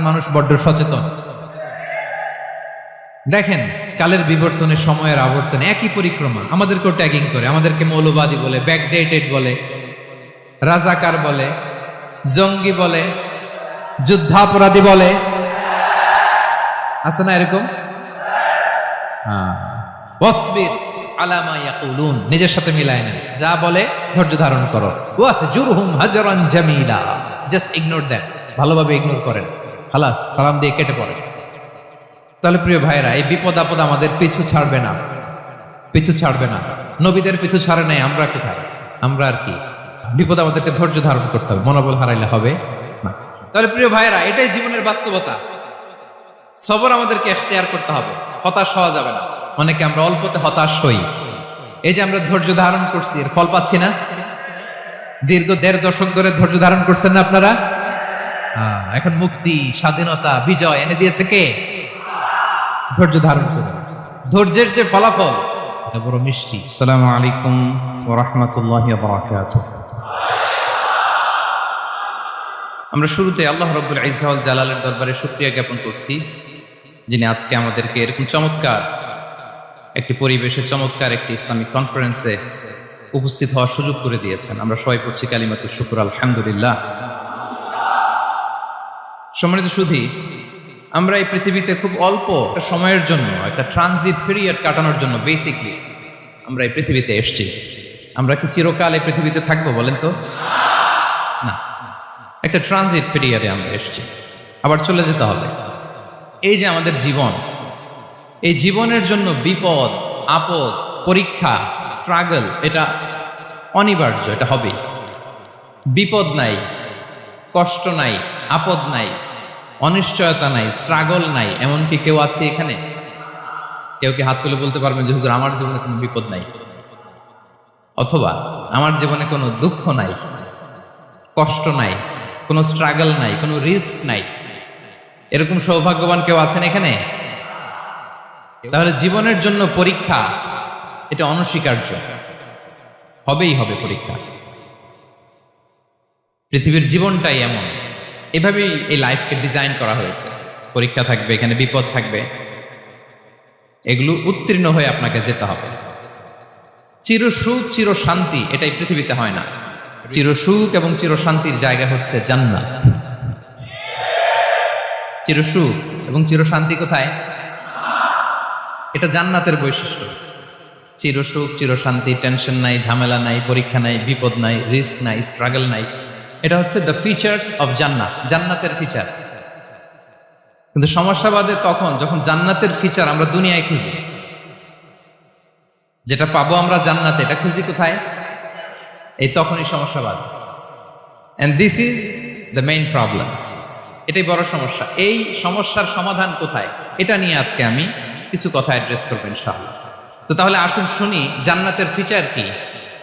মানুষ বড্ড সচেতন। দেখেন কালের বিবর্তনে, সময়ের আবর্তনে একই পরিক্রমা আমাদেরকেও ট্যাগিং করে, আমাদেরকে মৌলবাদী বলে, ব্যাকডেটেড বলে, রাজাকার বলে, জঙ্গি বলে, যুদ্ধাপরাধী বলে। আছে না এরকম? ওয়াসবির আলা মা ইয়াকুলুন, নিজের সাথে মিলায় নেন, যা বলে ধৈর্য ধারণ করো। ওয়াহজুরহুম হাজরান জামিলা, জাস্ট ইগনোর দ্যাম, ভালোভাবে ইগনোর করেন, খালাস, সালাম দিয়ে কেটে পড়েন। তাহলে প্রিয় ভাইরা, এই বিপদ আপদ আমাদের পিছু ছাড়বে না, পিছু ছাড়বে না। নবীদের পিছু ছাড়ে নাই, আমরা কোথায়? আমরা আর কি? বিপদ আমাদেরকে ধৈর্য ধারণ করতে হবে, মনোবল হারাইলে হবে না। তাহলে প্রিয় ভাইরা, এটাই জীবনের বাস্তবতা। সবর আমাদেরকে এখতিয়ার করতে হবে, হতাশ হওয়া যাবে না। অনেকে আমরা অল্পতে হতাশ হই। এই যে আমরা ধৈর্য ধারণ করছি, এর ফল পাচ্ছি না। দীর্ঘ 1.5 দশক ধরে ধৈর্য ধারণ করছেন না আপনারা? এখন মুক্তি, স্বাধীনতা, বিজয় এনে দিয়েছে কে? ধৈর্য ধারণ করুন। ধৈর্যের যে ফলাফল, এটা বড় মিষ্টি। আসসালামু আলাইকুম ওয়া রাহমাতুল্লাহি ওয়া বারাকাতুহু। আমরা শুরুতে আল্লাহ রাব্বুল ইজ্জা ওয়াল জালালের দরবারে শুকরিয়া জ্ঞাপন করছি, যিনি আজকে আমাদেরকে এরকম চমৎকার একটি পরিবেশে, চমৎকার একটি ইসলামিক কনফারেন্সে উপস্থিত হওয়ার সুযোগ করে দিয়েছেন। আমরা সবাই পড়ছি কালিমাতুশ শুকর, আলহামদুলিল্লাহ। সম্মানিত সুধী, আমরা এই পৃথিবীতে খুব অল্প সময়ের জন্য, একটা ট্রানজিট পিরিয়ড কাটানোর জন্য বেসিকলি আমরা এই পৃথিবীতে এসেছি। আমরা কি চিরকাল এই পৃথিবীতে থাকবো বলেন তো? না, একটা ট্রানজিট পিরিয়ডে আমরা এসেছি, আবার চলে যেতে হবে। এই যে আমাদের জীবন, এই জীবনের জন্য বিপদ আপদ, পরীক্ষা, স্ট্রাগল, এটা অনিবার্য, এটা হবেই। বিপদ নাই, কষ্ট নাই, আপদ নাই, অনিশ্চয়তা নাই, স্ট্রাগল নাই, এমনকি কেউ আছে এখানে? কেউ কি হাত তুলে বলতে পারবেন যে হুজুর আমার জীবনে কোনো বিপদ নাই, অথবা আমার জীবনে কোনো দুঃখ নাই, কষ্ট নাই, কোনো স্ট্রাগল নাই, কোনো রিস্ক নাই? এরকম সৌভাগ্যবান কেউ আছেন এখানে? তাহলে জীবনের জন্য পরীক্ষা, এটা অনস্বীকার্য, হবেই হবে পরীক্ষা। পৃথিবীর জীবনটাই এমন, এভাবেই এই লাইফকে ডিজাইন করা হয়েছে। পরীক্ষা থাকবে, এখানে বিপদ থাকবে, এগুলো উত্তীর্ণ হয়ে আপনাকে যেতে হবে। চিরসুখ চিরশান্তি এটাই পৃথিবীতে হয় না। চিরসুখ এবং চিরশান্তির জায়গা হচ্ছে জান্নাত। চিরসুখ এবং চিরশান্তি কোথায়? এটা জান্নাতের বৈশিষ্ট্য। চিরসুখ চিরশান্তি, টেনশন নাই, ঝামেলা নাই, পরীক্ষা নাই, বিপদ নাই, রিস্ক নাই, স্ট্রাগল নাই, এটা হচ্ছে দ্য ফিচার্স অফ জান্নাত, জান্নাতের ফিচার। কিন্তু সমস্যা বাদে তখন যখন জান্নাতের ফিচার আমরা দুনিয়ায় খুঁজি, যেটা পাবো আমরা জান্নাতে, এটা খুঁজি কোথায়? এই তখনই সমস্যা বাদে। And this is the main problem. এটাই বড় সমস্যা। এই সমস্যার সমাধান কোথায়, এটা নিয়ে আজকে আমি কিছু কথা অ্যাড্রেস করবো ইনশাআল্লাহ। তো তাহলে আসুন শুনি জান্নাতের ফিচার কি।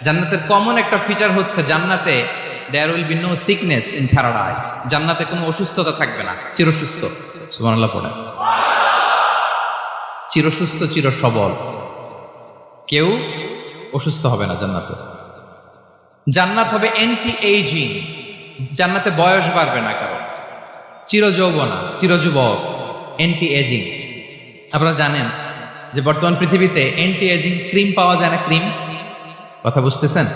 জান্নাতের কমন একটা ফিচার হচ্ছে জান্নাতে there will be no sickness in paradise. জান্নাতে কোনো অসুস্থতা থাকবে না, চিরসুস্থ। সুবহানাল্লাহ পড়ে। চিরসুস্থ, চিরসবল, কেউ অসুস্থ হবে না জান্নাতে। জান্নাত হবে অ্যান্টি এইজিং, জান্নাতে বয়স বাড়বে না কারো, চিরযৌবনা, চিরযুবক, অ্যান্টি এজিং। আপনারা জানেন যে বর্তমান পৃথিবীতে অ্যান্টি এজিং ক্রিম পাওয়া যায় না? ক্রিম, কথা বুঝতেছেন?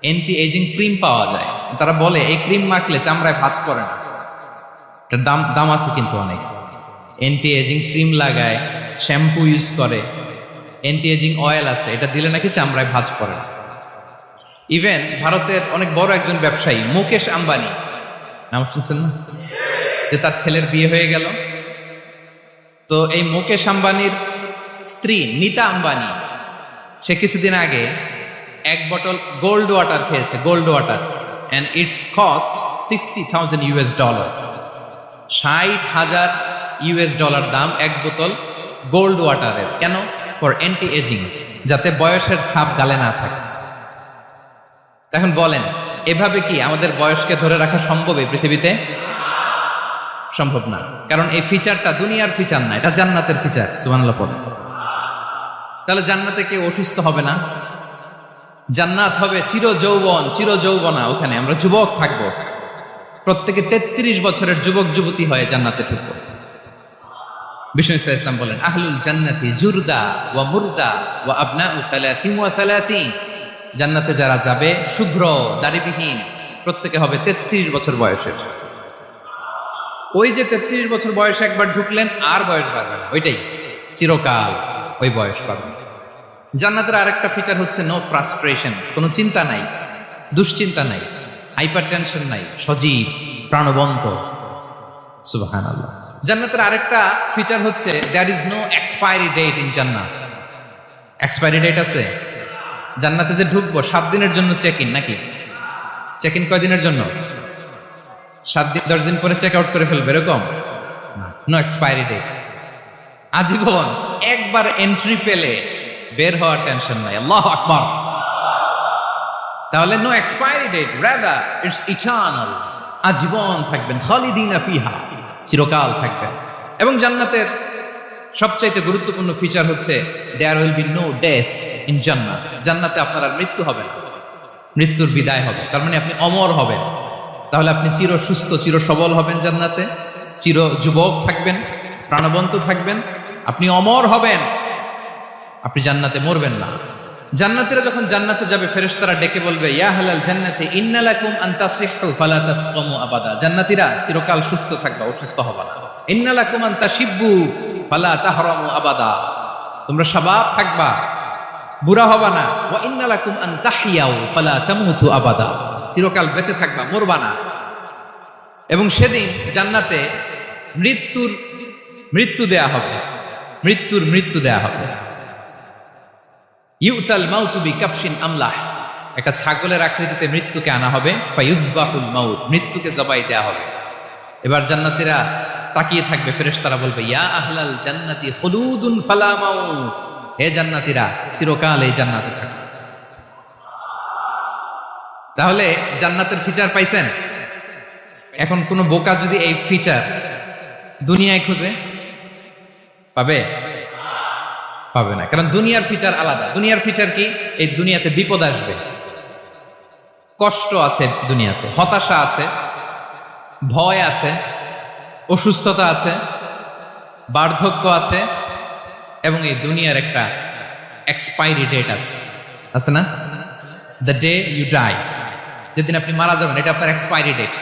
অ্যান্টি এজিং ক্রিম পাওয়া যায়। তারা বলে এই ক্রিম মাখলে চামড়ায় ভাঁজ পড়ে না। এটার দাম আছে কিন্তু অনেক। অ্যান্টি এজিং ক্রিম লাগায়, শ্যাম্পু ইউজ করে, অ্যান্টি এজিং অয়েল আছে, এটা দিলে নাকি চামড়ায় ভাঁজ পড়ে না। ইভেন ভারতের অনেক বড় একজন ব্যবসায়ী মুকেশ আম্বানি, নাম শুনছেন না? যে তার ছেলের বিয়ে হয়ে গেল, তো এই মুকেশ আম্বানির স্ত্রী নীতা আম্বানি, সে কিছুদিন আগে 1 বটল গোল্ড ওয়াটার খেয়েছে, gold water, and it's cost $60,000। $60,000 দাম 1 বোতল গোল্ড ওয়াটারের। কেন? ফর অ্যান্টি এজিং, যাতে বয়সের ছাপ গালে না থাকে। এখন বলেন, এভাবে কি আমাদের বয়সকে ধরে রাখা সম্ভব এই পৃথিবীতে? সম্ভব না, কারণ এই ফিচারটা দুনিয়ার ফিচার না, এটা জান্নাতের ফিচার। সুবহানাল্লাহ পড়ে। তাহলে জান্নাতে কেউ অসুস্থ হবে না। জান্নাত হবে চির যৌবন, চির যৌবনা, ওখানে আমরা যুবক থাকবো। প্রত্যেকে 33 বছরের যুবক যুবতী হয়ে জান্নাতে ঢুকবো। বিষ্ণু ইসলাম বলেন, আহলুল জান্নাতি জুরদা ওয়া মুরদা ওয়া আবনাউ সালাসিন ওয়া সালাসিন। জান্নাতে যারা যাবে শুভ্র দাড়িবিহীন, প্রত্যেকে হবে 33 বছর বয়সের। ওই যে 33 বছর বয়সে একবার ঢুকলেন, আর বয়স বাড়বে না, ওইটাই চিরকাল ওই বয়স পাবেন। জান্নাতের আরেকটা ফিচার হচ্ছে নো ফ্রাস্ট্রেশন, কোনো চিন্তা নাই, দুশ্চিন্তা নাই, হাইপার টেনশন নাই, সজীব প্রাণবন্ত। সুবহানাল্লাহ। জান্নাতের আরেকটা ফিচার হচ্ছে there is no expiry date in জান্নাত। এক্সপায়ারি ডেট আছে? জান্নাতে যে ঢুকবো 7 দিনের জন্য চেক ইন, নাকি চেক ইন কয় দিনের জন্য? 7 দিন 10 দিন পরে চেক আউট করে ফেলবে, এরকম নো এক্সপায়ারি ডেট। আজীবন একবার এন্ট্রি পেলে বের হওয়ার টেনশন নাই। আল্লাহু আকবার। তাহলে no expiry date, rather it's eternal. আজীবন থাকবেন, খালিদিনা ফিহা, চিরকাল থাকবেন। এবং জান্নাতের সবচাইতে গুরুত্বপূর্ণ ফিচার হচ্ছে there will be no death in জান্নাত। জান্নাতে আপনার আর মৃত্যু হবে না, মৃত্যুর বিদায় হবে। তার মানে আপনি অমর হবেন। তাহলে আপনি চির সুস্থ, চির সবল হবেন জান্নাতে, চির যুবক থাকবেন, প্রাণবন্ত থাকবেন, আপনি অমর হবেন, আপনি জান্নাতে মরবেন না। জান্নাতীরা যখন জান্নাতে যাবে, ফেরেশতারা ডেকে বলবে, ইয়া আহলাল জান্নাতি ইন্না লাকুম আন তাসিহু ফালা তাসকামু আবাদা। জান্নাতীরা চিরকাল সুস্থ থাকবা, অসুস্থ হবা না। ইন্না লাকুম আন তাশিব্বু ফালা তাহরামু আবাদা। তোমরা শাবাব থাকবা, বুড়া হবা না। ওয়া ইন্না লাকুম আন তাহিয়াউ ফালা তামুতু আবাদা। চিরকাল বেঁচে থাকবা, মরবা না। এবং সেদিন জান্নাতে মৃত্যু দেয়া হবে, মৃত্যু দেয়া হবে। ইউতাল মাউতু বিকাবশিন আমলাহ। একটা ছাগলের আকৃতিতে মৃত্যুকে আনা হবে। ফায়ুযবাহুল মাউত, মৃত্যুকে জবাই দেয়া হবে। এবার জান্নাতীরা তাকিয়ে থাকবে, ফেরেশতারা বলবে, ইয়া আহলাল জান্নাতি খুলুদুন ফালা মাউত। হে জান্নাতীরা, চিরকাল এই জান্নাতে থাকবে। তাহলে জান্নাতের ফিচার পাইছেন। এখন কোন বোকা যদি এই ফিচার দুনিয়ায় খুঁজে পাবে? পাবে না, কারণ দুনিয়ার ফিচার আলাদা। দুনিয়ার ফিচার কি? এই দুনিয়াতে বিপদ আসবে, কষ্ট আছে, দুনিয়াতে হতাশা আছে, ভয় আছে, অসুস্থতা আছে, বার্ধক্য আছে, এবং এই দুনিয়ার একটা এক্সপায়ারি ডেট আছে না? দ্য ডে ইউ ডাই, যেদিন আপনি মারা যাবেন, এটা আপনার এক্সপায়ারি ডেট।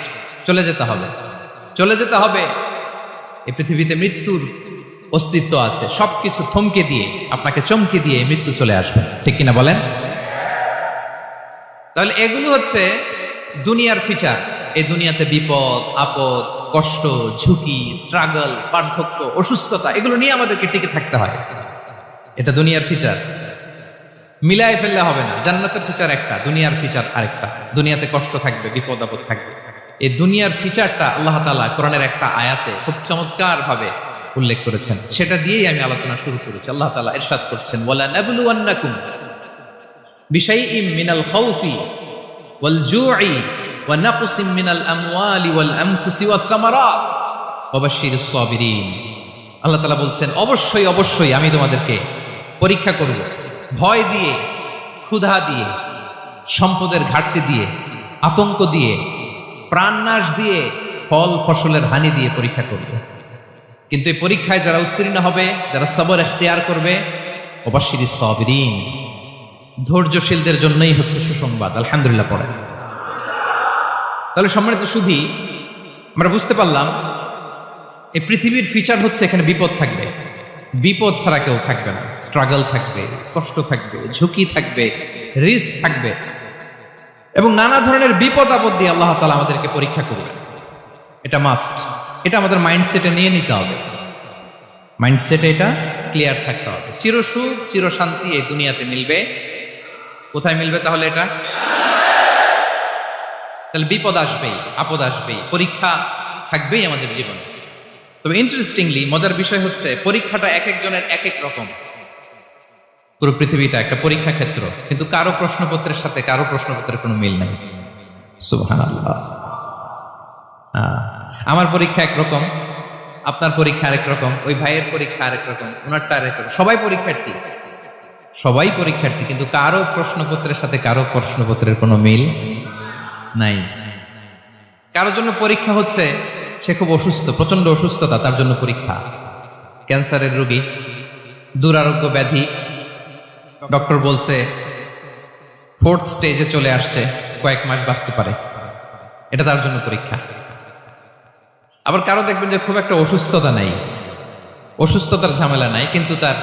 চলে যেতে হবে, চলে যেতে হবে। এই পৃথিবীতে মৃত্যুর অস্তিত্ব আছে। সবকিছু থমকে দিয়ে, আপনাকে চমকে দিয়ে মৃত্যু চলে আসবে, ঠিক কিনা বলেন? তাহলে এগুলো হচ্ছে দুনিয়ার ফিচার। এই দুনিয়াতে বিপদ আপদ, কষ্ট, ঝুঁকি, স্ট্রাগল, বার্ধক্য, অসুস্থতা, এগুলো নিয়ে আমাদেরকে টিকে থাকতে হয়। এটা দুনিয়ার ফিচার, মিলায় ফেললে হবে না। জান্নাতের ফিচার একটা, দুনিয়ার ফিচার আরেকটা। দুনিয়াতে কষ্ট থাকবে, বিপদ আপদ থাকবে। এই দুনিয়ার ফিচারটা আল্লাহ তাআলা কোরআনের একটা আয়াতে খুব চমৎকার ভাবে উল্লেখ করেছেন। সেটা দিয়েই আমি আলোচনা শুরু করেছি। আল্লাহ তাআলা ইরশাদ করছেন, ওয়ালা নাবলুওয়ান্নাকুম বিশাইইম মিনাল খাউফি ওয়াল জু'i ওয়া নাকসিম মিনাল আমওয়ালি ওয়াল আনফুসি ওয়াস সামারাত ওয়া বাশশিরিস সাবিরিন। আল্লাহ তাআলা বলছেন, অবশ্যই অবশ্যই আমি তোমাদেরকে পরীক্ষা করব, ভয় দিয়ে, ক্ষুধা দিয়ে, সম্পদের ঘাটতি দিয়ে, আতঙ্ক দিয়ে, প্রাণনাশ দিয়ে, ফল ফসলের হানি দিয়ে পরীক্ষা করব। কিন্তু এই পরীক্ষায় যারা উত্তীর্ণ হবে, যারা সবর ইখতিয়ার করবে, ওয়াবাশশিরিস সাবিরিন, ধৈর্যশীলদের জন্যই হচ্ছে সুসংবাদ। আলহামদুলিল্লাহ পড়ে। তাহলে সম্মানিত সুধী, আমরা বুঝতে পারলাম এই পৃথিবীর ফিচার হচ্ছে এখানে বিপদ থাকবে, বিপদ ছাড়া কেউ থাকবে না। স্ট্রাগল থাকবে, কষ্ট থাকবে, ঝুঁকি থাকবে, রিস্ক থাকবে, এবং নানা ধরনের বিপদ আপদ দিয়ে আল্লাহ তাআলা আমাদেরকে পরীক্ষা করবে। এটা মাস্ট, এটা আমাদের মাইন্ডসেটে নিয়ে নিতে হবে। মাইন্ডসেটে এটা ক্লিয়ার থাকতে হবে। চিরসুখ চিরশান্তি এই দুনিয়াতে মিলবে। কোথায় মিলবে তাহলে? এটা তাহলে বিপদ আসবেই, আপদ আসবেই, পরীক্ষা থাকবেই আমাদের জীবনে। তবে ইন্টারেস্টিংলি মজার বিষয় হচ্ছে, পরীক্ষাটা এক একজনের এক এক রকম। পুরো পৃথিবীটা একটা পরীক্ষা ক্ষেত্র, কিন্তু কারো প্রশ্নপত্রের সাথে কারো প্রশ্নপত্রের কোনো মিল নাই। সুবহানাল্লাহ। আমার পরীক্ষা একরকম, আপনার পরীক্ষা আরেক রকম, ওই ভাইয়ের পরীক্ষা আরেক রকম, ওনারটা আরেক রকম। সবাই পরীক্ষার্থী, সবাই পরীক্ষার্থী, কিন্তু কারো প্রশ্নপত্রের সাথে কারো প্রশ্নপত্রের কোনো মিল নাই। কারোর জন্য পরীক্ষা হচ্ছে সে খুব অসুস্থ, প্রচন্ড অসুস্থতা, তার জন্য পরীক্ষা। ক্যান্সারের রোগী, দুরারোগ্য ব্যাধি, ডক্টর বলছে 4th স্টেজে চলে আসছে, কয়েক মাস বাঁচতে পারে, এটা তার জন্য পরীক্ষা। আবার কারো দেখবেন যে খুব একটা অসুস্থতা নাই, অসুস্থতার ঝামেলা নাই, কিন্তু তার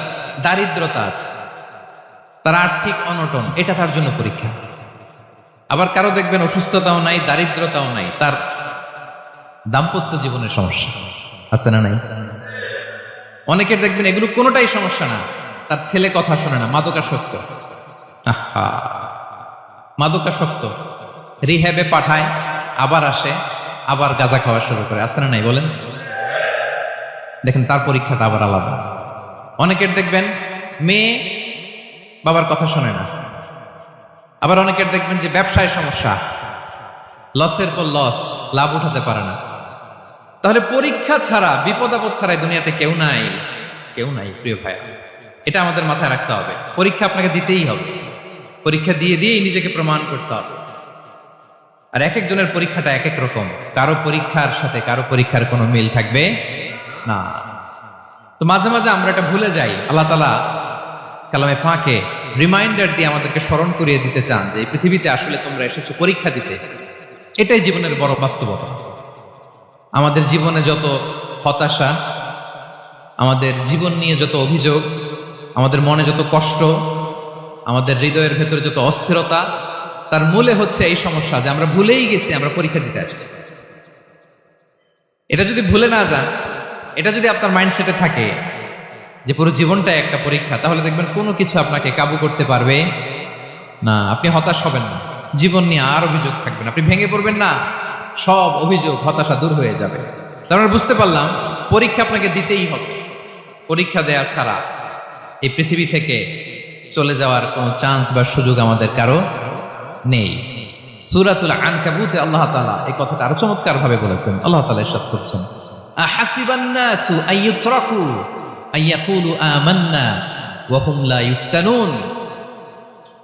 দারিদ্রতা আছে, তার আর্থিক অনটন, এটা তার জন্য পরীক্ষা। আবার কারো দেখবেন অসুস্থতাও নাই, দারিদ্রতাও নাই, তার দাম্পত্য জীবনের সমস্যা আছে না নাই? অনেকের দেখবেন এগুলো কোনোটাই সমস্যা না, তার ছেলে কথা শোনে না, মাদকাসক্ত। আহা, মাদকাসক্ত, রিহ্যাবে পাঠায়, আবার আসে, আবার গাঁজা খাওয়া শুরু করে, আছে না নাই বলেন? দেখেন তার পরীক্ষাটা আবার আলাদা। অনেকের দেখবেন মেয়ে বাবার কথা শোনে না, আবার অনেকের দেখবেন যে ব্যবসায় সমস্যা, লসের পর লস, লাভ উঠাতে পারে না। তাহলে পরীক্ষা ছাড়া, বিপদ আপদ ছাড়াই দুনিয়াতে কেউ নাই, কেউ নাই প্রিয় ভাই। এটা আমাদের মাথায় রাখতে হবে। পরীক্ষা আপনাকে দিতেই হবে, পরীক্ষা দিয়ে দিয়েই নিজেকে প্রমাণ করতে হবে। আর এক একজনের পরীক্ষাটা এক এক রকম, কারো পরীক্ষার সাথে কারো পরীক্ষার কোনো মিল থাকবে না। তো মাঝে মাঝে আমরা এটা ভুলে যাই। আল্লাহ তাআলা কালামে পাকে রিমাইন্ডার দিয়ে আমাদেরকে স্মরণ করিয়ে দিতে চান যে এই পৃথিবীতে আসলে তোমরা এসেছো পরীক্ষা দিতে। এটাই জীবনের বড় বাস্তবতা। আমাদের জীবনে যত হতাশা, আমাদের জীবন নিয়ে যত অভিযোগ, আমাদের মনে যত কষ্ট, আমাদের হৃদয়ের ভেতরে যত অস্থিরতা, তার মূলে হচ্ছে এই সমস্যা যে আমরা ভুলেই গেছি আমরা পরীক্ষা দিতে আসছি। এটা যদি ভুলে না যান, এটা যদি আপনার মাইন্ডসেটে থাকে যে পুরো জীবনটা একটা পরীক্ষা, তাহলে দেখবেন কোনো কিছু আপনাকে কাবু করতে পারবে না। আপনি হতাশ হবেন না, জীবন নিয়ে আর অভিযোগ থাকবে না, আপনি ভেঙে পড়বেন না, সব অভিযোগ হতাশা দূর হয়ে যাবে। তার মানে বুঝতে পারলাম পরীক্ষা আপনাকে দিতেই হবে। পরীক্ষা দেয়া ছাড়া এই পৃথিবী থেকে চলে যাওয়ার কোনো চান্স বা সুযোগ আমাদের কারো নেই। সূরাতুল আনকাবুতে আল্লাহ তাআলা এই কথাটা আরো চমৎকার ভাবে বলেছেন। আল্লাহ তাআলা ইরশাদ করছেন, আহাসিবান নাসু আইয়ুতরাকু আইয়াকুলু আমান্না ওয়া হুম লা ইফতানুন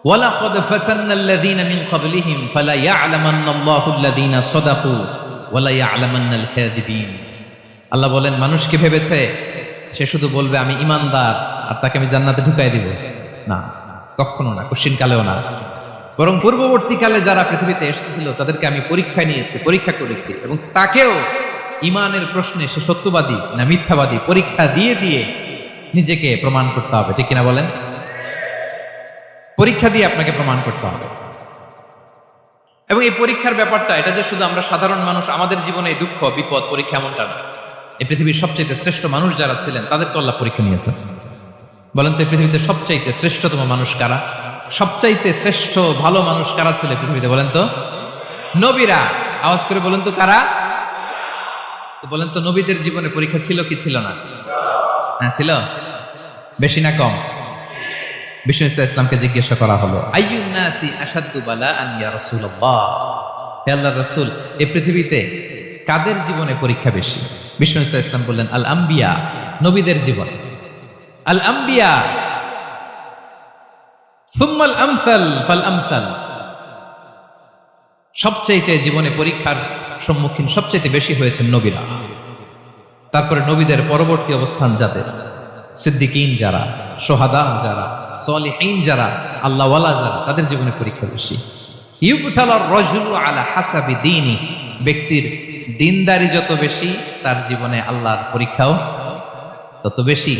ওয়ালাকাদ ফাতান্নাল্লাযীনা মিন ক্বাবলিহিম ফালা ইয়া'লামান্নাল্লাহুল্লাযীনা সাদাকু ওয়া লা ইয়া'লামান্নাল কাযিবিন। আল্লাহ বলেন, মানুষ কি ভেবেছে সে শুধু বলবে আমি ঈমানদার আর তাকে আমি জান্নাতে ঢুকাই দিব? না, কখনো না, কোশ্চিন কালেও না। বরং পূর্ববর্তীকালে যারা পৃথিবীতে এসেছিল তাদেরকে আমি পরীক্ষায় নিয়েছি, পরীক্ষা করেছি, এবং তাকেও ঈমানের প্রশ্নে সে সত্যবাদী না মিথ্যাবাদী পরীক্ষা দিয়ে দিয়ে নিজেকে প্রমাণ করতে হবে। ঠিক কিনা বলেন? পরীক্ষা দিয়ে আপনাকে প্রমাণ করতে হবে। এবং এই পরীক্ষার ব্যাপারটা, এটা যে শুধু আমরা সাধারণ মানুষ আমাদের জীবনে দুঃখ বিপদ পরীক্ষা এমনটা না। এই পৃথিবীর সবচাইতে শ্রেষ্ঠ মানুষ যারা ছিলেন তাদেরকে আল্লাহ পরীক্ষা নিয়েছেন। বলেন তো এই পৃথিবীতে সবচাইতে শ্রেষ্ঠতম মানুষ কারা? সবচাইতে শ্রেষ্ঠ ভালো মানুষ কারা ছিল পৃথিবীতে? বলেন তো নবীরা। আওয়াজ করে বলেন তো কারা? বলেন তো নবীদের জীবনে পরীক্ষা ছিল কি ছিল না? হ্যাঁ ছিল। বেশি না কম? বিষ্ণু ইসলামকে জিজ্ঞাসা করা হলো, আইয়ুন নাসি আশাদ্দু বালাআন ইয়া রাসূলুল্লাহ, হে আল্লাহর রাসূল এই পৃথিবীতে কাদের জীবনে পরীক্ষা বেশি? বিষ্ণু ইসলাম বললেন, আল আম্বিয়া, নবীদের জীবন। আল আম্বিয়া সুম্মাল আমসাল ফাল আমসাল, সবচাইতে জীবনে পরীক্ষার সম্মুখীন সবচাইতে বেশি হয়েছেন নবীরা। তারপরে নবীদের পরবর্তী অবস্থান যাদের, সিদ্দিকিন যারা, সোহাদা যারা, সলিহিন যারা, আল্লাহওয়ালা যারা, তাদের জীবনে পরীক্ষা বেশি। ইউবতালার রাজুলু আলা হাসাবি দীনি, ব্যক্তির দিনদারি যত বেশি তার জীবনে আল্লাহর পরীক্ষাও তত বেশি।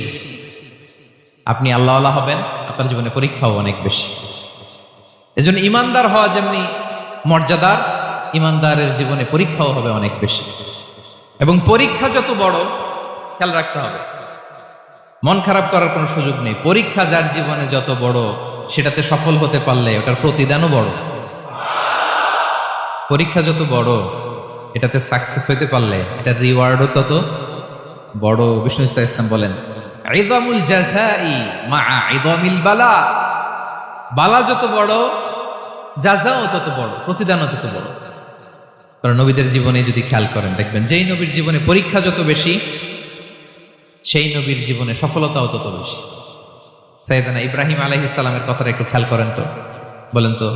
আপনি আল্লাহওয়ালা হবেন, আপনার জীবনে পরীক্ষাও অনেক বেশি। এজন্য ইমানদার হওয়া যেমনি মর্যাদার, ইমানদারের জীবনে পরীক্ষাও হবে অনেক বেশি। এবং পরীক্ষা যত বড়, খেয়াল রাখতে হবে, মন খারাপ করার কোনো সুযোগ নেই। পরীক্ষা যার জীবনে যত বড়, সেটাতে সফল হতে পারলে ওটার প্রতিদানও বড়। পরীক্ষা যত বড়, এটাতে সাকসেস হইতে পারলে এটার রিওয়ার্ডও তত বড়। বিষ্ণু ইসলাম বলেন, ইযামুল জাযাই মাআ ইযামিল বালা, বালা যত বড় জাযাও তত বড়, প্রতিদানও তত বড়। কারণ নবীদের জীবনে যদি খেয়াল করেন দেখবেন, যেই নবীর জীবনে পরীক্ষা যত বেশি সেই নবীর জীবনে সফলতাও তত বেশি। সাইয়েদনা ইব্রাহিম আলাইহিস সালামের কথাটা একটু খেয়াল করেন তো, বলেন তো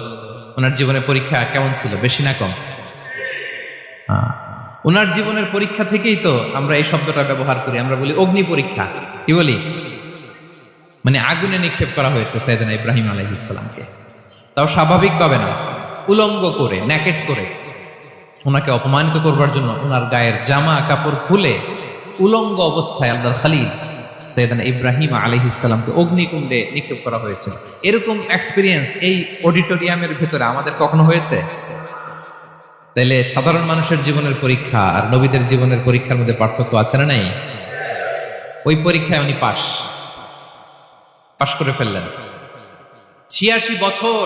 ওনার জীবনে পরীক্ষা কেমন ছিল? বেশি না কম? ওনার জীবনের পরীক্ষা থেকেই তো আমরা এই শব্দটা ব্যবহার করি, আমরা বলি অগ্নি পরীক্ষা। কি বলি? মানে আগুনে নিক্ষেপ করা হয়েছে সাইয়েদনা ইব্রাহিম আলাইহিস সালামকে, তাও স্বাভাবিকভাবে না, উলঙ্গ করে, ন্যাকেট করে ওনাকে অপমানিত করবার জন্য ওনার গায়ের জামা কাপড় খুলে উলঙ্গ অবস্থায় আল্লাহর খলিল সাইয়েদনা ইব্রাহিম আলাইহিস সালামকে অগ্নিকুণ্ডে নিক্ষেপ করা হয়েছিল। এরকম এক্সপিরিয়েন্স এই অডিটোরিয়ামের ভেতরে আমাদের কখনো হয়েছে? তাইলে সাধারণ মানুষের জীবনের পরীক্ষা আর নবীদের জীবনের পরীক্ষার মধ্যে পার্থক্য আছে না নাই? ওই পরীক্ষায় উনি পাশ করে ফেললেন। 86 বছর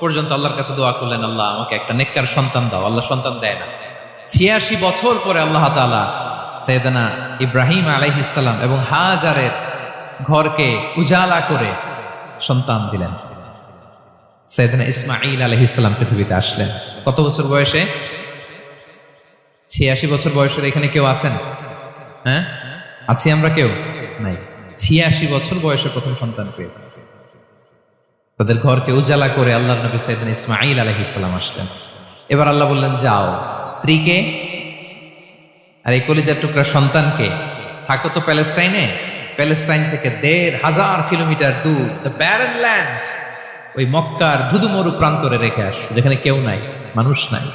পর্যন্ত আল্লাহর কাছে দোয়া করলেন, আল্লাহ আমাকে একটা নেককার সন্তান দাও। আল্লাহ সন্তান দেয় না। 86 বছর পরে আল্লাহ তাআলা সাইয়েদনা ইব্রাহিম আলাইহিস সালাম এবং হাজারের ঘরকে উজালা করে সন্তান দিলেন। সাইয়েদনা ইসমাঈল আলাইহিস সালাম পৃথিবীতে আসলেন কত বছর বয়সে? 86 বছর বয়সের এখানে কেউ আছেন? হ্যাঁ, আছি আমরা? কেউ নাই। 86 বছর বয়সে প্রথম সন্তান পেয়েছে। তাদের ঘরকে উজালা করে আল্লাহর নবী সাইয়েদনা ইসমাঈল আলাইহিস সালাম আসলেন। এবার আল্লাহ বললেন, যাও স্ত্রীকে আর এই কলিজার টুকরা সন্তানকে, থাকো তো প্যালেস্টাইনে, প্যালেস্টাইন থেকে ১,৫০০ কিলোমিটার দূর দ্য ব্যারেন ল্যান্ড, ওই মক্কার ধুধুমরু প্রান্তরে রেখে আসো, যেখানে কেউ নাই, মানুষ নাই,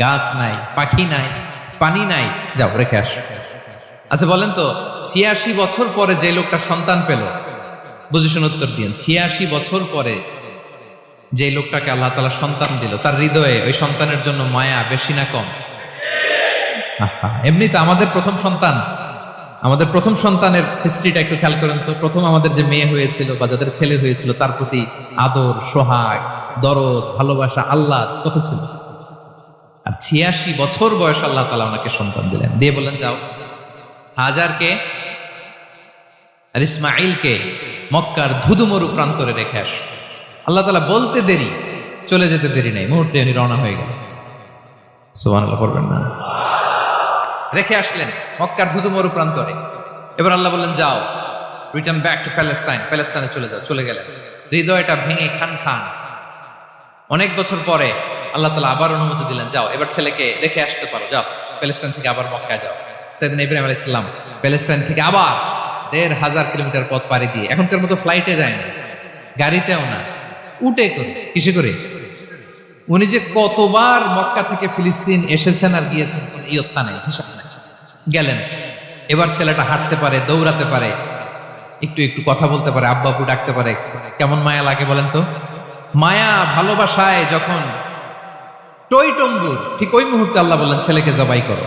গাছ নাই, পাখি নাই, পানি নাই, যাও রেখে আসো। আচ্ছা বলেন তো, ৮৬ বছর পরে যে লোকটা সন্তান পেল, বুঝে শুনে উত্তর দিন, ৮৬ বছর পরে যে লোকটাকে আল্লাহ তাআলা সন্তান দিল, তার হৃদয়ে ওই সন্তানের জন্য মায়া বেশি না কম? এমনি তো আমাদের প্রথম সন্তানের হিস্ট্রিটা একটু খেয়াল করেন তো। প্রথম আমাদের যে মেয়ে হয়েছিল বা যাদের ছেলে হয়েছিল, তার প্রতি আদর, সোহাগ, দরদ, ভালোবাসা, আল্লাহ কত ছিল। আর ৮৬ বছর বয়স আল্লাহ তাআলা ওনাকে সন্তান দিলেন, দিয়ে বললেন যাও হাজারকে আর ইসমাঈলকে মক্কার ধুধুমরু প্রান্তরে রেখে আস। আল্লাহ তাআলা বলতে দেরি, চলে যেতে দেরি নাই, মুহূর্তে উনি রওনা হয়ে গেল। সুবহানাল্লাহ পড়বেন না? রেখে আসলেন মক্কার ধুধুমরু প্রান্তরে। এবার আল্লাহ বললেন, যাও রিটার্ন ব্যাক টু প্যালেস্টাইন, প্যালেস্টাইনে চলে যাও। চলে গেলেন, হৃদয়টা ভেঙে খান। অনেক বছর পরে আল্লাহ তাআলা আবার অনুমতি দিলেন, যাও এবার ছেলেকে রেখে আসতে পারো, যাও প্যালেস্টাইন থেকে আবার মক্কায় যাও। সাইয়েদনা ইব্রাহিম আলাইহিস সালাম প্যালেস্টাইন থেকে আবার ১,৫০০ কিলোমিটার পথ পাড়ি দিয়ে, এখনকার মতো ফ্লাইটে যায় না, গাড়িতেও না, উটে করে, কিসে করে। উনি যে কতবার মক্কা থেকে ফিলিস্তিন এসেছেন আর গিয়েছেন ইয়ত্তা নেই, হিসাব নাই। গেলেন, এবার ছেলেটা হাঁটতে পারে, দৌড়াতে পারে, একটু একটু কথা বলতে পারে, আব্বা আব্বু ডাকতে পারে। কেমন মায়া লাগে বলেন তো? মায়া ভালোবাসায় যখন টইটম্বুর, ঠিক ওই মুহূর্তে আল্লাহ বললেন, ছেলেকে জবাই করো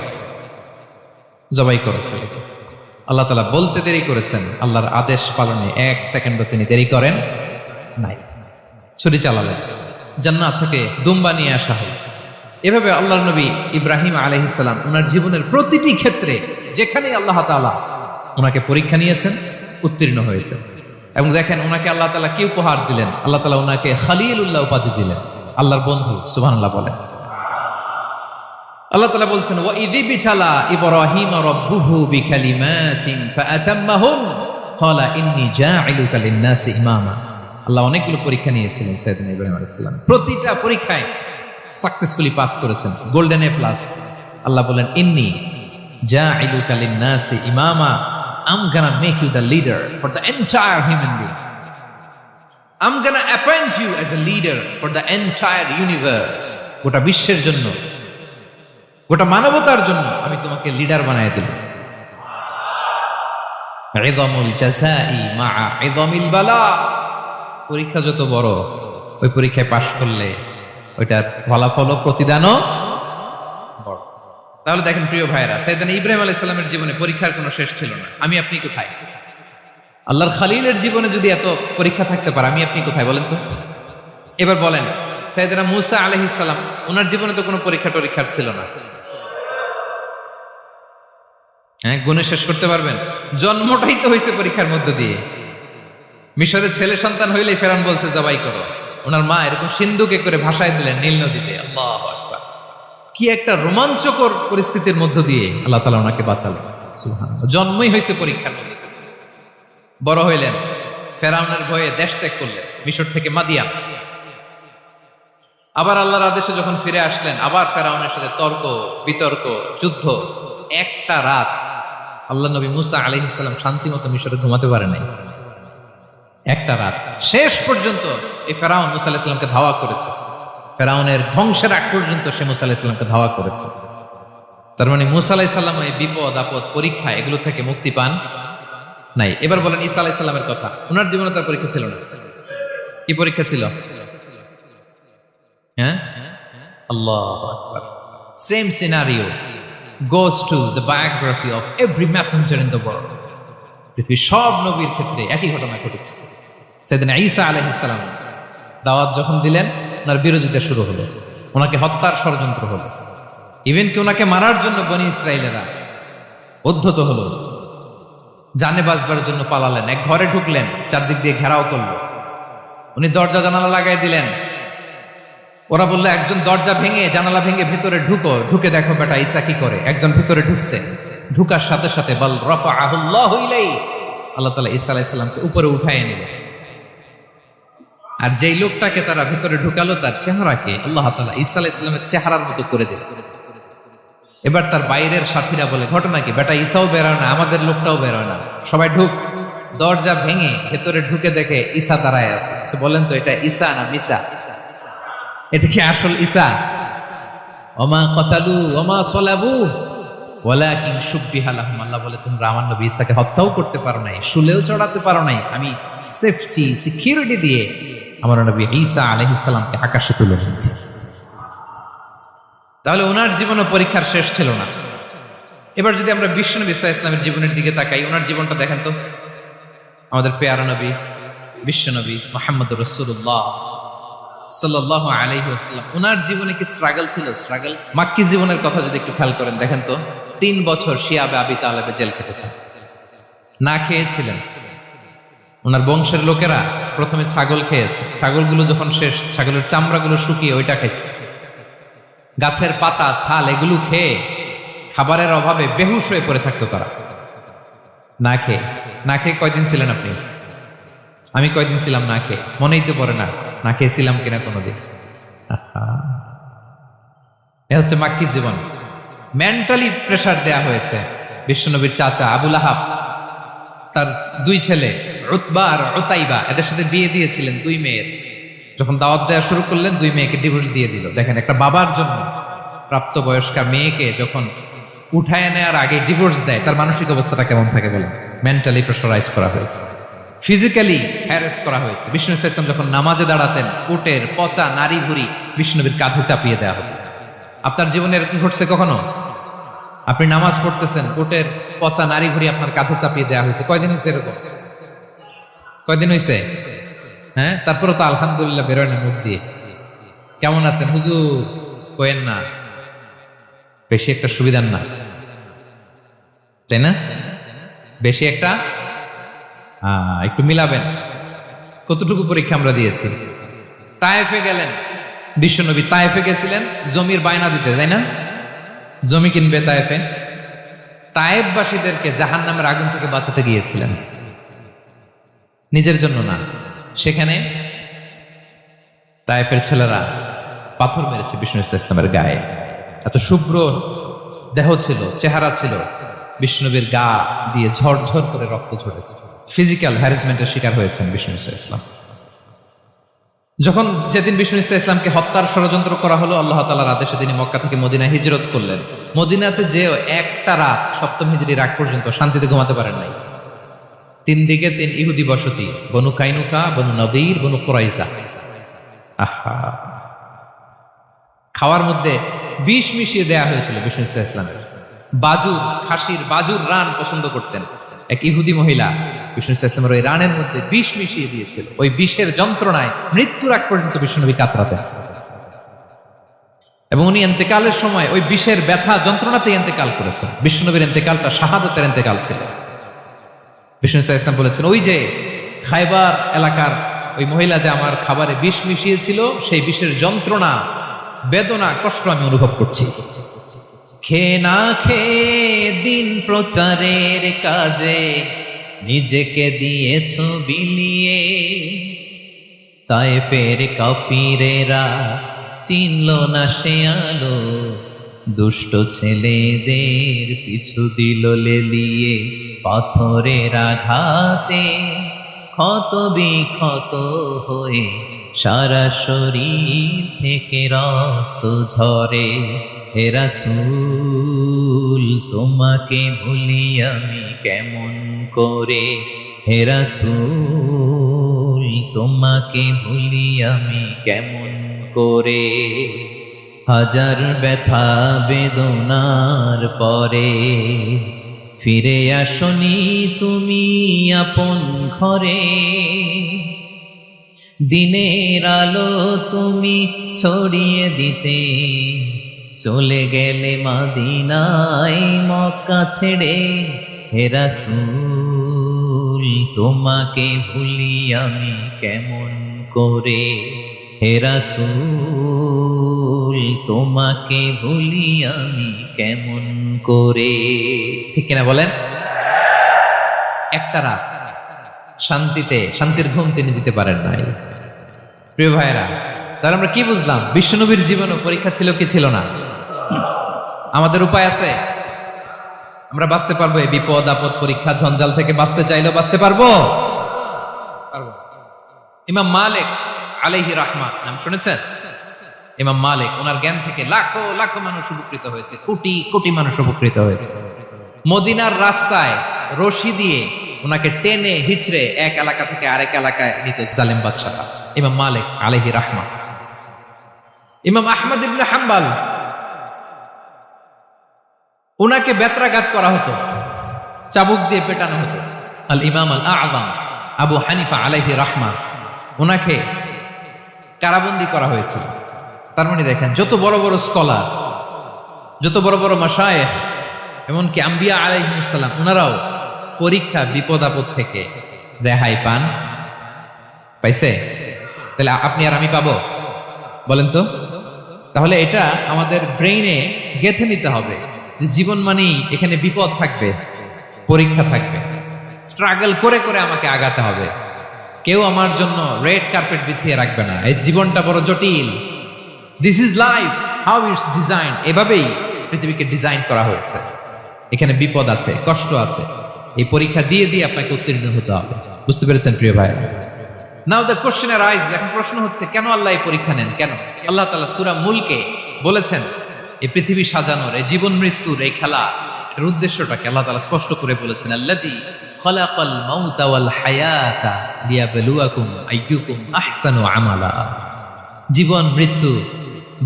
ছেলেকে। আল্লাহ তাআলা বলতে দেরি করেছেন, আল্লাহর আদেশ পালনে ১ সেকেন্ডও তিনি দেরি করেন নাই। ছুরি চালালেন, জান্নাত থেকে দুম্বা নিয়ে আসা হয়। এভাবে আল্লাহর নবী ইব্রাহিম আলাইহিস সালাম ওনার জীবনের প্রতিটি ক্ষেত্রে যেখানে আল্লাহ তাআলা ওনাকে পরীক্ষা নিয়েছেন, উত্তীর্ণ হয়েছে। এবং দেখেন ওনাকে আল্লাহ তাআলা কি উপহার দিলেন। আল্লাহ তাআলা ওনাকে খলিলুল্লাহ উপাধি দিলেন, আল্লাহর বন্ধু। সুবহানাল্লাহ বলেন। আল্লাহ তাআলা বলছেন, ওয়া ইযিবতালা ইব্রাহিম রাব্বুহু বিকালিমাতিন ফাআতাম্মাহুন ক্বালা ইন্নী জাঈলুকা লিন-নাসি ইমামা। আল্লাহ অনেকগুলো পরীক্ষা নিয়েছিলেন সাইয়েদনা ইব্রাহিম আলাইহিস সালাম, প্রতিটা পরীক্ষায় সাকসেসফুলি পাস করেছেন, গোল্ডেন এ প্লাস। আল্লাহ বলেন, ইন্নী জাঈলুকা লিন-নাসি ইমামা, I'm gonna make you the leader for the entire human being. I'm gonna appoint you as a leader for the entire universe. গোটা বিশ্বের জন্য, গোটা মানবতার জন্য আমি তোমাকে লিডার বানায় দিলাম। ইযামুল জাযাই মা'a ইযামিল বালা। পরীক্ষা যত বড়, ওই পরীক্ষায় পাশ করলে ওইটার ফলাফল ও প্রতিদানও বড়। তাহলে দেখেন প্রিয় ভাইরা, সাইয়েদনা ইব্রাহিম আলাইহিস সালামের জীবনে পরীক্ষার কোনো শেষ ছিল না। আমি আপনি কোথায়? আল্লাহর খলিলের জীবনে যদি এত পরীক্ষা থাকতে পারে, আমি আপনি কোথায় বলেন তো? এবার বলেন, সাইয়েদনা মূসা আলাইহিস সালাম, ওনার জীবনে তো কোনো পরীক্ষার ছিল না। হ্যাঁ, গুণে শেষ করতে পারবেন? জন্মটাই তো হয়েছে পরীক্ষার মধ্য দিয়ে। মিশরের ছেলে সন্তান হইলেই ফেরাউন বলছে জবাই করো। ওনার মা এরকম সিন্ধুকে করে ভাসায় দিলেন নীল নদীতে। আল্লাহু আকবার! কি একটা রোমাঞ্চকর পরিস্থিতির মধ্য দিয়ে আল্লাহ তাআলা ওনাকে বাঁচালেন। সুবহানাল্লাহ। জন্মই হয়েছে পরীক্ষার মধ্যে। বড় হইলেন, ফেরাউনের ভয়ে দেশ ত্যাগ করলেন, মিশর থেকে মাদিয়ান। আবার আল্লাহর আদেশে যখন ফিরে আসলেন, আবার ফেরাউনের সাথে তর্ক বিতর্ক, যুদ্ধ। একটা রাত আল্লাহ নবী মুসা আলাইহিস সালাম শান্তি মতো মিশরে ঘুমাতে পারে নাই। একটা রাত শেষ পর্যন্ত এই ফেরাউন মুসা আলাইহিস সালামকে ধাওয়া করেছে। ফেরাউনের ধ্বংসের আগ পর্যন্ত সে মুসা আলাইহিস সালামকে ধাওয়া করেছে। তার মানে মুসা আলাইহিস সালাম এই বিপদ আপদ পরীক্ষা এগুলো থেকে মুক্তি পান নাই। এবার বলেন ঈসা আলাইহিস সালামের কথা, ওনার জীবনে তার পরীক্ষা ছিল না? কি পরীক্ষা ছিল? হ্যাঁ, আল্লাহু আকবার। Same scenario goes to the biography of every messenger in the world. পৃথিবীর সব নবীর ক্ষেত্রে একই ঘটনা ঘটেছে। সেদিন ঈসা আলাইহিস সালাম দাওয়াত যখন দিলেন, ওনার বিরোধিতা শুরু হলো, ওনাকে হত্যার ষড়যন্ত্র হলো, ইভেন কি ওনাকে মারার জন্য বনি ইসরায়েলেরা উদ্ধত হলো, জানে বাঁচবার জন্য পালালেন, এক ঘরে ঢুকলেন, চারদিক দিয়ে ঘেরাও করলো, উনি দরজা জানালা লাগাই দিলেন। ওরা বললো একজন দরজা ভেঙে জানালা ভেঙে ভিতরে ঢুকে দেখো বেটা ঈসা কি করে। একজন ভিতরে ঢুকছে, ঢুকার সাথে সাথে বল রাফাআহুল্লাহু ইলাইহি, আল্লাহ তাআলা ঈসা আলাইহিস সালামকে উপরে উঠায় নিল। আর যেই লোকটাকে তারা ভিতরে ঢুকালো তার চেহারাকে আল্লাহ তাআলা ঈসা আলাইহিস সালামের চেহারার মতো করে দিল। এবার তার বাইরের সাথীরা বলে ঘটনা কি, বেটা ঈসাও বেরোয় না, আমাদের লোকটাও বেরোয় না, সবাই ঢুক। দরজা ভেঙে ভেতরে ঢুকে দেখে ঈসা দাঁড়ায় আছে। বলেন তো এটা ঈসা না মিসা? এটা কি আসল ঈসা? ওমা কতালু ওমা সলাবু ওয়ালাকিন শুব্বিহা লাহুম। আল্লাহ বলে তোমরা আমার নবী ঈসাকে হত্যাও করতে পারো নাই, শুলেও চড়াতে পারো নাই, আমি সেফটি সিকিউরিটি দিয়ে আমার নবী ঈসা আলাইহিস সালামকে আকাশে তুলে নিয়েছি। তাহলে ওনার জীবনও পরীক্ষার শেষ ছিল না। এবার যদি আমরা বিশ্বনবী সাল্লাল্লাহু আলাইহি ওয়াসাল্লামের জীবনের দিকে তাকাই, ওনার জীবনটা দেখেন তো। আমাদের পেয়ারা নবী বিশ্বনবী মুহাম্মদুর রাসূলুল্লাহ সাল্লাল্লাহু আলাইহি ওয়াসাল্লাম, ওনার জীবনে কি স্ট্রাগল ছিল? স্ট্রাগল। মাক্কি জীবনের কথা যদি একটু খেয়াল করেন, দেখেন তো 3 বছর শিয়াবে আবি তালেবে জেল কেটেছেন, না খেয়েছিলেন। ওনার বংশের লোকেরা প্রথমে ছাগল খেয়েছে, ছাগলগুলো যখন শেষ, ছাগলের চামড়াগুলো শুকিয়ে ওইটা খাইছে। গাছের পাতা ছাল এগুলো খেয়ে খাবারের অভাবে বেহুশ হয়ে পড়ে থাকতো তারা। না খেয়ে কয়দিন ছিলেন আপনি? আমি কয়দিন ছিলাম না খেয়ে? মনেই তো পড়ে না, না খেয়েছিলাম কিনা কোনোদিন। এ হচ্ছে মাক্কি জীবন। মেন্টালি প্রেসার দেয়া হয়েছে। বিশ্বনবীর চাচা আবুল আহাব তার 2 ছেলে উতবা আর উতাইবা, এদের সাথে বিয়ে দিয়েছিলেন 2 মেয়ের। যখন দাওয়াত দেওয়া শুরু করলেন 2 মেয়েকে ডিভোর্স দিয়ে দিল। দেখেন একটা বাবার জন্য প্রাপ্তবয়স্কা মেয়েকে যখন উঠায় নেওয়ার আগে ডিভোর্স দেয়, তার মানসিক অবস্থাটা কেমন থাকে বলেন? মেন্টালি প্রেসারাইজ করা হয়েছে, ফিজিক্যালি হ্যারাস করা হয়েছে। বিষ্ণু ইসলাম যখন নামাজে দাঁড়াতেন, উটের পচা নারী ভুঁড়ি বিষ্ণুনবীর কাঁধে চাপিয়ে দেওয়া হতো। আপনার জীবনে এরকম ঘটছে কখনো? আপনি নামাজ পড়তেছেন, উটের পচা নারী ভুঁড়ি আপনার কাঁধে চাপিয়ে দেওয়া হয়েছে। কয়দিন হয়েছে এরকম? কয়দিন হয়েছে? হ্যাঁ, তারপরে তো আলহামদুলিল্লাহ বেরোয় না মুখ দিয়ে। কেমন আছেন হুজুর? কোয়েন না, বেশি একটা সুবিধার না, তাই না? বেশি একটা একটু মিলাবেন। কতটুকু পরীক্ষা আমরা দিয়েছি। তায়েফে গেলেন বিশ্বনবী, তায়েফে গেছিলেন জমির বায়না দিতে, তাই না? জমি কিনবে তায়েফে। তায়েফবাসীদেরকে জাহান্নামের আগুন থেকে বাঁচাতে গিয়েছিলেন, নিজের জন্য না। সেখানে তায়েফের ছেলেরা পাথর মেরেছে বিষ্ণু ইসলামের গায়ে। এত শুভ্র দেহ ছিল, চেহারা ছিল, বিষ্ণুনবীর গা দিয়ে ঝরঝর করে রক্ত ঝরেছে। ফিজিক্যাল হ্যারাসমেন্টের শিকার হয়েছেন বিষ্ণু ইসলাম। যখন যেদিন বিষ্ণু ইসলামকে হত্যার ষড়যন্ত্র করা হলো, আল্লাহ তাআলার আদেশে তিনি মক্কা থেকে মদিনায় হিজরত করলেন। মদিনাতে যে একটা রাত, 7ম হিজরির আগ পর্যন্ত শান্তিতে ঘুমাতে পারেন নাই। 3 দিকে 3 ইহুদি বসতি, বনু কাইনুকা, বনু নদীর, বনু কুরাইজা। আহা, খাওয়ার মধ্যে বিষ মিশিয়ে দেয়া হয়েছিল বিষ্ণু ইসলামের। বাজুর, খাসির বাজুর রান পছন্দ করতেন। এক ইহুদি মহিলা বিষ্ণু ইসলামের ওই রানের মধ্যে বিষ মিশিয়ে দিয়েছিল। ওই বিষের যন্ত্রণায় মৃত্যুর আগ পর্যন্ত বিষ্ণুনবী কাতরাতেন, এবং উনি ইন্তেকালের সময় ওই বিষের ব্যথা যন্ত্রণাতেই ইন্তেকাল করেছেন। বিষ্ণুনবীর ইন্তেকালটা শাহাদাতের ইন্তেকাল ছিল। বিষ্ণু ইসলাম বলেছেন, ওই যে খায়বার এলাকার ওই মহিলা যে আমার খাবারে বিষ মিশিয়েছিল, সেই বিষের যন্ত্রণা, বেদনা, কষ্ট আমি অনুভব করছি। খেয়ে না খেয়ে দিন প্রচারের কাজে নিজেকে দিয়েছ বিলিয়ে, তায়েফের কাফিরেরা চিনল না সে আলো, দুষ্ট ছেলেদের পিছু দিল লেলিয়ে, পাথরের আঘাতে ক্ষত বিক্ষত হয়ে সারা শরীর থেকে রক্ত ঝরে। হে রাসূল তোমাকে ভুলি আমি কেমন করে, হে রাসূল তোমাকে ভুলি আমি কেমন করে। হাজার ব্যথা বেদনার পরে ফিরে আসনি তুমি আপন ঘরে, দিনের আলো তুমি ছড়িয়ে দিতে চলে গেলে মদিনায় মক্কা ছেড়ে। হে রাসূল তোমাকে ভুলি আমি কেমন করে, হে রাসূল তোমাকে ভুলি আমি কেমন করে। ঠিক কিনা বলেন? একটা রাত শান্তির ঘুম তিনি দিতে পারেন নাই। প্রিয় ভাইয়েরা, তাহলে আমরা কি বুঝলাম? বিশ্বনবীর জীবনে পরীক্ষা ছিল কি ছিল না? আমাদের উপায় আছে? আমরা বাঁচতে পারবো এই বিপদ আপদ পরীক্ষা ঝঞ্ঝাল থেকে? বাঁচতে চাইলেও বাঁচতে পারবো? ইমাম মালিক আলাইহি রাহমাত নাম শুনেছেন? ইমাম মালিক, ওনার জ্ঞান থেকে লাখো লাখো মানুষ উপকৃত হয়েছে, কোটি কোটি মানুষ উপকৃত হয়েছে। মদিনার রাস্তায় রশি দিয়ে ওনাকে টেনে হিচড়ে এক এলাকা থেকে আরেক এলাকায় নিত জালেম বাদশাহ ইমাম মালিক আলাইহি রাহমাত। ইমাম আহমদ ইবনে হাম্বল, ওনাকে বেত্রাঘাত করা হতো, চাবুক দিয়ে পেটানো হতো। আল ইমাম আল আযম আবু হানিফা আলাইহি রাহমাত, ওনাকে কারাবন্দী করা হয়েছিল। তার মানে দেখেন, যত বড় বড় স্কলার, যত বড় বড় মাশায়েখ, এমনকি আম্বিয়া আলাইহিস সালাম, ওনারাও পরীক্ষা বিপদ আপদ থেকে রেহাই পাইছে। তাহলে আপনি আর আমি পাবো? বলেন তো। তাহলে এটা আমাদের ব্রেইনে গেঁথে নিতে হবে যে জীবন মানেই এখানে বিপদ থাকবে, পরীক্ষা থাকবে, স্ট্রাগল করে করে আমাকে আগাতে হবে। কেউ আমার জন্য রেড কার্পেট বিছিয়ে রাখবে না। এই জীবনটা বড় জটিল। This is life, how it's design. এভাবেই পৃথিবীকে ডিজাইন করা হয়েছে। এখানে বিপদ আছে, কষ্ট আছে। এই পরীক্ষা দিয়ে দিয়ে আপনাকে উত্তীর্ণ হতে হবে। বুঝতে পেরেছেন প্রিয় ভাই? নাও দ্য কোশ্চেন আরাইজ, এখন প্রশ্ন হচ্ছে, কেন আল্লাহ এই পরীক্ষা নেন? কেন? আল্লাহ তাআলা সূরা মুলকে বলেছেন এই পৃথিবী সাজানোর, এই জীবন মৃত্যুর এই খেলা, এর উদ্দেশ্যটাকে আল্লাহ তাআলা স্পষ্ট করে বলেছেন। আল্লাযী খালাকাল মাউতা ওয়াল হায়াতা লিয়াবলুয়াকুম আইয়ুকুম আহসানু আমালা। জীবন মৃত্যু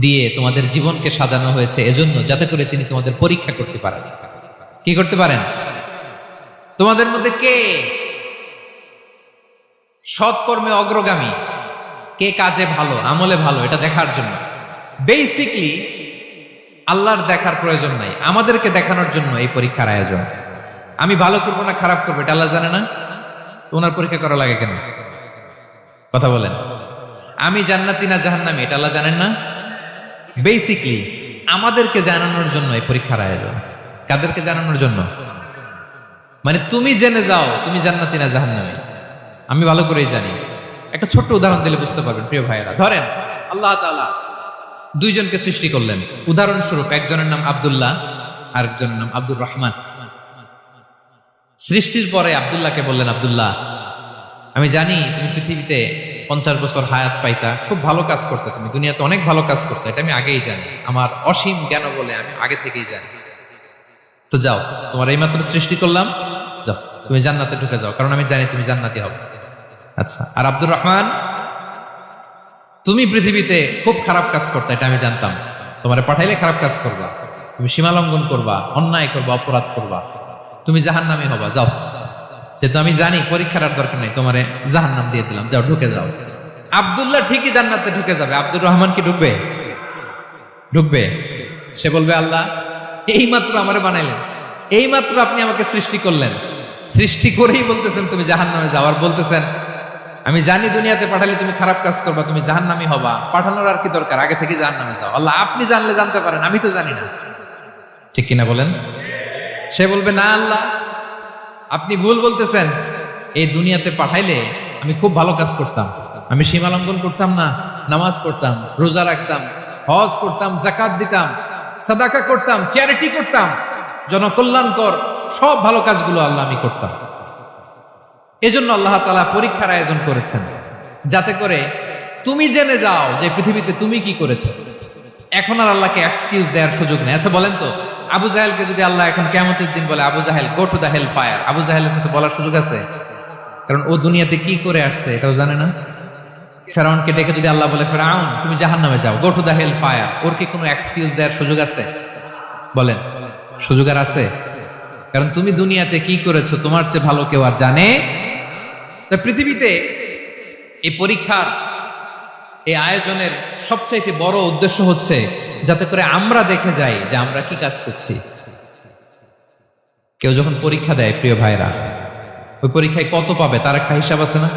দিয়ে তোমাদের জীবনকে সাজানো হয়েছে এজন্য, যাতে করে তিনি তোমাদের পরীক্ষা করতে পারেন। কি করতে পারেন? তোমাদের মধ্যে কে সৎকর্মে অগ্রগামী, কে কাজে ভালো, আমলে ভালো, এটা দেখার জন্য। বেসিকলি আল্লাহর দেখার প্রয়োজন নাই, আমাদেরকে দেখানোর জন্য এই পরীক্ষার আয়োজন। আমি ভালো করবো না খারাপ করবো এটা আল্লাহ জানে না? তো ওনার পরীক্ষা করা লাগে কেন? কথা বলেন। আমি জান্নাতি না জাহান্নামী এটা আল্লাহ জানেন না? বেসিকলি আমাদেরকে জানানোর জন্য এই পরীক্ষার আয়োজন। কাদেরকে জানানোর জন্য? মানে তুমি জেনে যাও তুমি জান্নাতি না জাহান্নামী। আমি ভালো করেই জানি। একটা ছোট্ট উদাহরণ দিলে বুঝতে পারবেন প্রিয় ভাইয়েরা। ধরেন আল্লাহ তাআলা দুইজনকে সৃষ্টি করলেন। উদাহরণস্বরূপ একজনের নাম আব্দুল্লাহ, আরেকজনের নাম আব্দুর রহমান। সৃষ্টির পরে আব্দুল্লাহকে বললেন, আব্দুল্লাহ, আমি জানি তুমি পৃথিবীতে 50 বছর হায়াত পাইতা, খুব ভালো কাজ করতে, তুমি দুনিয়াতে অনেক ভালো কাজ করতে, এটা আমি আগেই জানি। আমার অসীম জ্ঞান বলে আমি আগে থেকেই জানি। তো যাও, তোমার এইমাত্র সৃষ্টি করলাম, যাও তুমি জান্নাতে ঢুকে যাও, কারণ আমি জানি তুমি জান্নাতি হবে। আচ্ছা, আর আব্দুর রহমান, তুমি পৃথিবীতে খুব খারাপ কাজ করতে, এটা আমি জানতাম। তোমারে পাঠাইলে খারাপ কাজ করবা, তুমি সীমালঙ্ঘন করবা, অন্যায় করবা, অপরাধ করবা, তুমি জাহান্নামী হবা। যাও, যেহেতু আমি জানি পরীক্ষার আর দরকার নেই, তোমারে জাহান্নাম দিয়ে দিলাম, যাও ঢুকে যাও। আব্দুল্লাহ ঠিকই জান্নাতে ঢুকে যাবে, আব্দুর রহমান কি ঢুকবে? ঢুকবে। সে বলবে, আল্লাহ এইমাত্র আমারে বানাইলেন, এইমাত্র আপনি আমাকে সৃষ্টি করলেন, সৃষ্টি করেই বলতেছেন তুমি জাহান্নামে যাও, আর বলতেছেন আমি জানি দুনিয়াতে পাঠালে তুমি খারাপ কাজ করবা, তুমি জাহান্নামী হবা, পাঠানোর আর কি দরকার, আগে থেকে জাহান্নামে যাও। আল্লাহ আপনি জানলে জানতে পারেন, আমি তো জানি না। ঠিক কিনা বলেন? সে বলবে, না আল্লাহ আপনি ভুল বলতেছেন, এই দুনিয়াতে পাঠাইলে আমি খুব ভালো কাজ করতাম, আমি সীমালঙ্ঘন করতাম না, নামাজ পড়তাম, রোজা রাখতাম, হজ করতাম, যাকাত দিতাম, সাদাকা করতাম, চ্যারিটি করতাম, জনকল্যাণকর সব ভালো কাজগুলো আল্লাহ আমি করতাম। এজন্য আল্লাহ তাআলা পরীক্ষার আয়োজন করেছেন, যাতে করে তুমি জেনে যাও যে পৃথিবীতে তুমি কি করেছো। এখন আর আল্লাহকে এক্সকিউজ দেওয়ার সুযোগ নেই। আচ্ছা বলেন তো, আবু জাহেলকে যদি আল্লাহ এখন কিয়ামতের দিন বলে, আবু জাহেল go to the hell fire, আবু জাহেলের কিছু বলার সুযোগ আছে? কারণ ও দুনিয়াতে কি করে আসছে এটাও জানে না। ফেরাউনকে ডেকে যদি আল্লাহ বলে, ফেরাউন তুমি জাহান্নামে যাও, go to the hell fire, ওর কি কোনো এক্সকিউজ দেওয়ার সুযোগ আছে? বলেন, সুযোগ আর আছে? কারণ তুমি দুনিয়াতে কি করেছো তোমার চেয়ে ভালো কেউ আর জানে। তা পৃথিবীতে এই পরীক্ষার এই আয়োজনের সবচাইতে বড় উদ্দেশ্য হচ্ছে যাতে করে আমরা দেখে যাই যে আমরা কি কাজ করছি। কেউ যখন পরীক্ষা দেয় প্রিয় ভাইরা, ওই পরীক্ষায় কত পাবে তার একটা হিসাব আছে না?